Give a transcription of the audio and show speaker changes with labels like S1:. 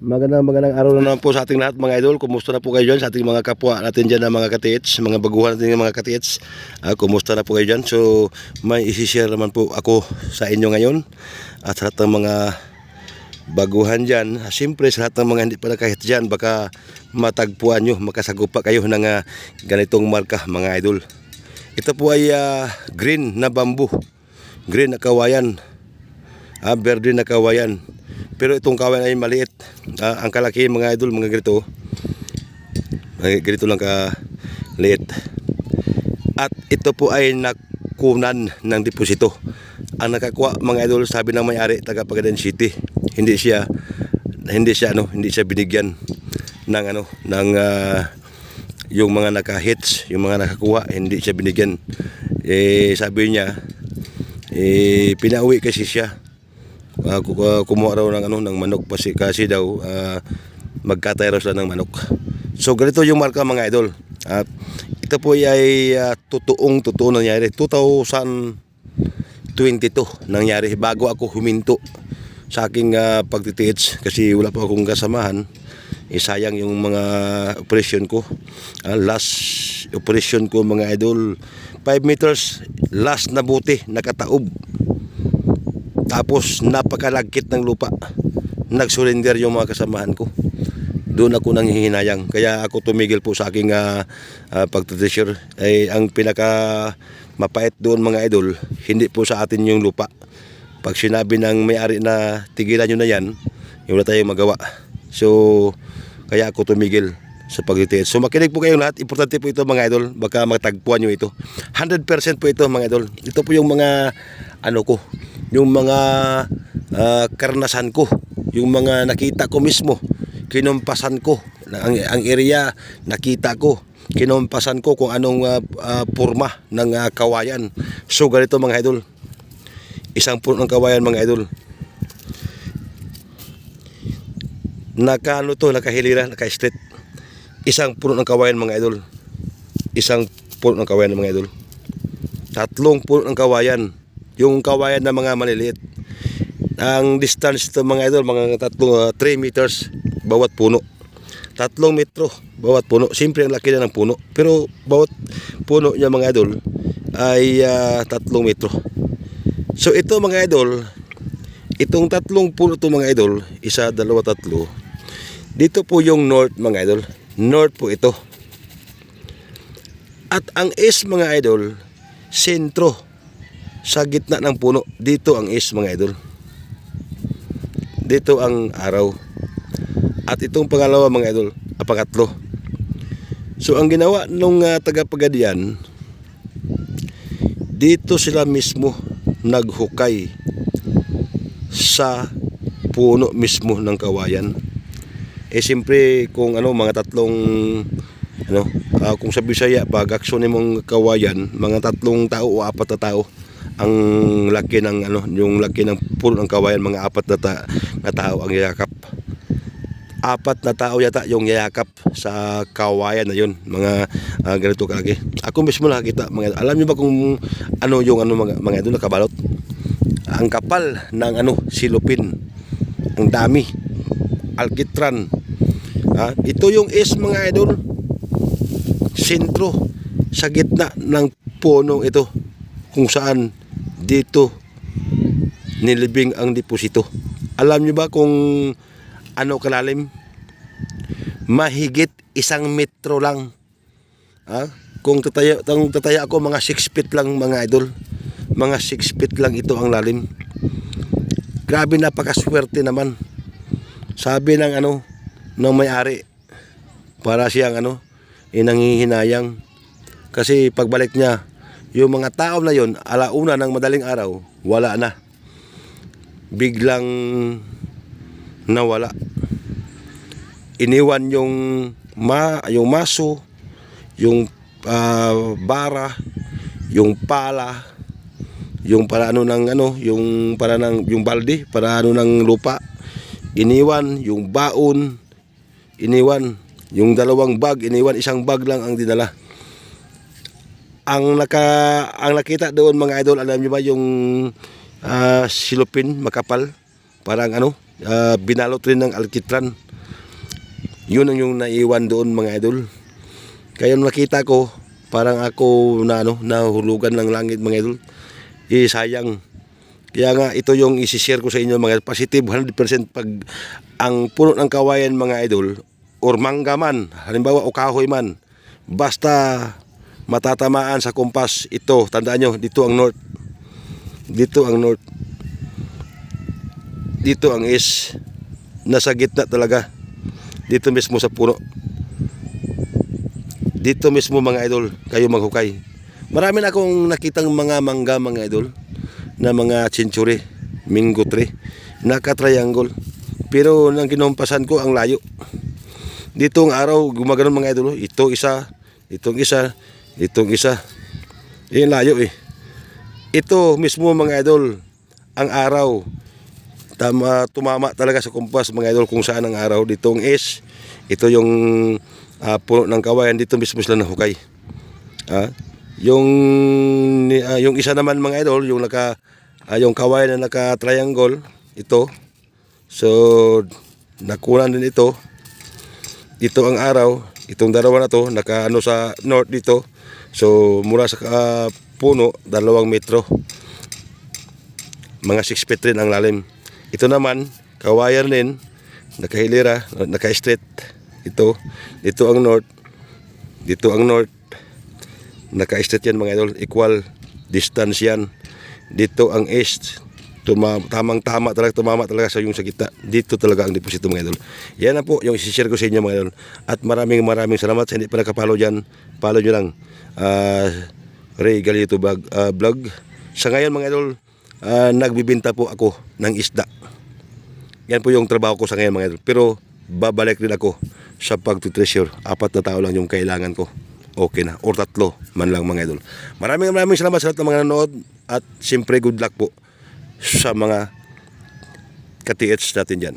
S1: Magandang araw na naman po sa ating lahat mga idol. Kumusta na po kayo dyan sa ating mga kapwa natin dyan na mga katiits, mga baguhan natin ng mga katiits. Kumusta na po kayo dyan? So may isi-share naman po ako sa inyo ngayon. At sa lahat ng mga baguhan dyan, siyempre sa lahat ng mga hindi pa nakahit dyan, baka matagpuan nyo, makasagupa kayo ng ganitong marka mga idol. Ito po ay green na bamboo, green na kawayan, verde na kawayan. Pero itong kawayan ay maliit. Ang kalaki mga idol, mga ganito lang kaliit. At ito po ay nakunan ng deposito. Ang nakakuha mga idol, sabi ng may-ari, taga Pagadan City. Hindi siya binigyan ng yung mga naka-hits, yung mga nakakuha, hindi siya binigyan. Sabi niya, pinauwi kasi siya. Kumuha raw ng manok kasi daw magkatay raw sila ng manok. So ganito yung marka mga idol. Ito po ay totoo nangyari 2022 nangyari bago ako huminto sa aking pagtitiits kasi wala pa akong kasamahan. Sayang yung mga operation ko. Last operation ko mga idol, 5 meters last na buti, nakataob. Tapos napakalagkit ng lupa. Nag-surrender yung mga kasamahan ko. Doon ako nanghihinayang. Kaya ako tumigil po sa aking pagtitreasure. Ang pinaka mapait doon mga idol, hindi po sa atin yung lupa. Pag sinabi ng may-ari na tigilan nyo na yan, wala tayong magawa. So kaya ako tumigil sa pagtitiis. So makinig po kayong lahat. Importante po ito mga idol. Baka matagpuan nyo ito. 100% po ito mga idol. Ito po yung mga yung mga karanasan ko, yung mga nakita ko mismo, kinumpasan ko ang area, nakita ko, kinumpasan ko kung anong porma ng kawayan. So ganito mga idol, isang puno ng kawayan mga idol, nakahilira, naka-straight. Isang puno ng kawayan mga idol, isang puno ng kawayan mga idol, tatlong puno ng kawayan. Yung kawayan na mga maliliit. Ang distance ito mga idol, mga 3 meters bawat puno. 3 metro bawat puno. Siyempre ang laki na ng puno. Pero bawat puno niya mga idol ay 3 metro. So ito mga idol, itong 3 puno ito mga idol, 1, 2, 3. Dito po yung north mga idol. North po ito. At ang east mga idol, sentro. Sa gitna ng puno, dito ang east mga idol. Dito ang araw. At itong pangalawa mga idol, pangatlo. So ang ginawa nung taga-Pagadian, dito sila mismo naghukay sa puno mismo ng kawayan. Siyempre kung mga tatlong kung sa Bisaya pag aksyon mong kawayan, mga 3 tao o 4 na tao ang laki ng yung laki ng puno ng kawayan, mga 4 na tao ang yayakap. 4 na tao yata yung yayakap sa kawayan na yun, mga ganito kalaki. Ako mismo nakakita mga, alam niyo ba kung yung mga ito nakabalot? Ang kapal ng silupin, ang dami, alkitran. Ito yung mga idol, sentro sa gitna ng punong ito, kung saan dito nilibing ang deposito. Alam niyo ba kung kalalim? Mahigit 1 metro lang. Kung tataya ako, mga 6 feet lang mga idol. Mga 6 feet lang ito ang lalim. Grabe, napakaswerte naman. Sabi ng ng may-ari, para siyang nanghihinayang. Kasi pagbalik niya, yung mga tao na yon, alauna ng madaling araw, wala na. Biglang nawala. Iniwan yung maso, yung bara, yung pala, yung para yung para yung balde, para ng lupa. Iniwan yung baon, iniwan yung 2 bag, iniwan 1 bag lang ang dinala. Ang nakita doon mga idol, alam niyo ba yung silupin makapal, parang binalot rin ng alkitran. Yun ang yung naiwan doon mga idol. Kaya nung nakita ko, parang ako na nahulugan ng langit mga idol. Sayang. Kaya nga ito yung isi-share ko sa inyo mga positive 100% pag ang puno ng kawayan mga idol or mangga man, halimbawa o kahoy man, basta matatamaan sa kumpas ito, tandaan nyo, dito ang north. Dito ang north. Dito ang east. Nasa gitna talaga. Dito mismo sa puno. Dito mismo mga idol, kayo maghukay. Marami na akong nakitang mga mangga mga idol na mga century, mango tree, naka-triangle. Pero nang kinumpasan ko ang layo. Dito ang araw gumagano mga idol, ito isa, itong isa, itong isa. Yung layo eh. Ito mismo mga idol, ang araw tumama talaga sa kumpas mga idol kung saan ang araw. Dito ang east, ito yung puno ng kawayan, dito mismo sila nahukay. Yung isa naman mga idol, yung kawayan na naka-triangle, ito. So, nakunan din ito. Ito ang araw, itong dalawa na to, naka-ano sa north dito. So, mula sa puno, 2 metro. Mga 6 feet rin ang lalim. Ito naman, kawayan din, nakahilera, naka-straight. Ito ang north. Dito ang north. Naka-straight yan mga idol, equal distance yan. Dito ang east. Tamang-tama talaga, tumama talaga sa yung sa gitna. Dito talaga ang deposito mga idol. Yan na po yung isi-share ko sa inyo mga idol. At maraming salamat. Sa hindi pa nakapalo dyan, follow nyo lang Ray Galito Vlog. Sa ngayon mga idol, nagbibinta po ako ng isda. Yan po yung trabaho ko sa ngayon mga idol. Pero babalik rin ako sa pag-treasure. 4 na tao lang yung kailangan ko. Okay na. Or 3 man lang mga idol. Maraming salamat sa lahat ng mga nanood. At siyempre good luck po sa mga ka-TH natin dyan.